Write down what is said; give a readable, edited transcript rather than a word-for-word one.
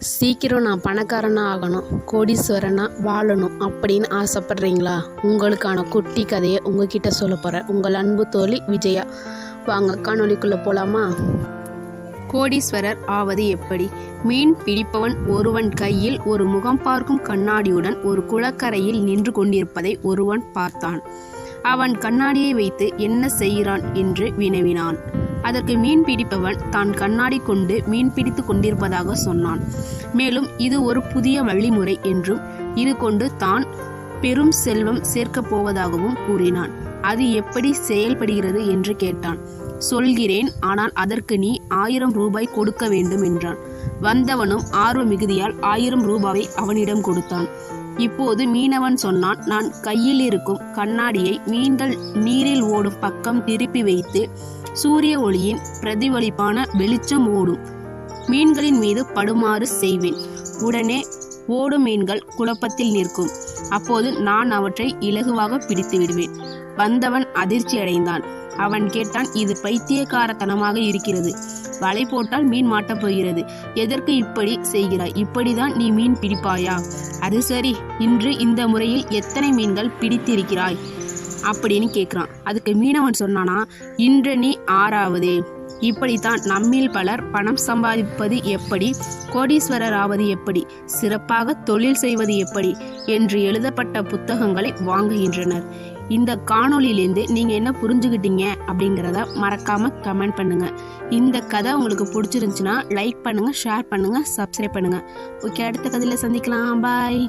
சீக்கிரம் நான் பணக்காரனா ஆகணும், கோடீஸ்வரனா வாழணும் அப்படின்னு ஆசைப்படுறீங்களா? உங்களுக்கான குட்டி கதையை உங்ககிட்ட சொல்ல போகிறேன். உங்கள் அன்பு தோழி விஜயா. வாங்க காணொளிக்குள்ளே போகலாமா? கோடீஸ்வரர் ஆவது எப்படி? மீன் பிடிப்பவன் ஒருவன் கையில் ஒரு முகம் பார்க்கும் கண்ணாடியுடன் ஒரு குளக்கரையில் நின்று கொண்டிருப்பதை ஒருவன் பார்த்தான். அவன் கண்ணாடியை வைத்து என்ன செய்கிறான் என்று வினவினான். அதற்கு மீன் பிடிப்பவன் தான் கண்ணாடி கொண்டு மீன் பிடித்து கொண்டிருப்பதாக சொன்னான். மேலும் இது ஒரு புதிய வழிமுறை என்றும் இது கொண்டு தான் பெரும் செல்வம் சேர்க்கப் போவதாகவும் கூறினான். அது எப்படி செயல்படுகிறது என்று கேட்டான். சொல்கிறேன், ஆனால் அதற்கு நீ 1000 ரூபாய் கொடுக்க வேண்டும் என்றான். வந்தவனும் ஆர்வ மிகுதியால் 1000 ரூபாயை அவனிடம் கொடுத்தான். இப்போது மீனவன் சொன்னான், நான் கையில் இருக்கும் கண்ணாடியை மீன்கள் நீரில் ஓடும் பக்கம் திருப்பி வைத்து சூரிய ஒளியின் பிரதிபலிப்பான வெளிச்சம் ஓடும் மீன்களின் மீது படுமாறு செய்வேன். உடனே ஓடும் மீன்கள் குழப்பத்தில் நிற்கும். அப்போது நான் அவற்றை இலகுவாக பிடித்து விடுவேன். வந்தவன் அதிர்ச்சி அடைந்தான். அவன் கேட்டான், இது பைத்தியக்காரத்தனமாக இருக்கிறது. வலை போட்டால் மீன் மாட்டப் போகிறது. எதற்கு இப்படி செய்கிறாய்? இப்படிதான் நீ மீன் பிடிப்பாயா? அது சரி, இன்று இந்த முறையில் எத்தனை மீன்கள் பிடித்திருக்கிறாய் அப்படின்னு கேட்குறான். அதுக்கு மீனவன் சொன்னானா, இன்று நீ 6வது. இப்படித்தான் நம்மில் பலர் பணம் சம்பாதிப்பது எப்படி, கோடீஸ்வரர் ஆவது எப்படி, சிறப்பாக தொழில் செய்வது எப்படி என்று எழுதப்பட்ட புத்தகங்களை வாங்குகின்றனர். இந்த காணொளியிலேருந்து நீங்கள் என்ன புரிஞ்சுக்கிட்டீங்க அப்படிங்கிறத மறக்காமல் கமெண்ட் பண்ணுங்கள். இந்த கதை உங்களுக்கு பிடிச்சிருந்துச்சுன்னா லைக் பண்ணுங்கள், ஷேர் பண்ணுங்கள், சப்ஸ்கிரைப் பண்ணுங்கள். ஓகே, அடுத்த கதையில் சந்திக்கலாம். பாய்.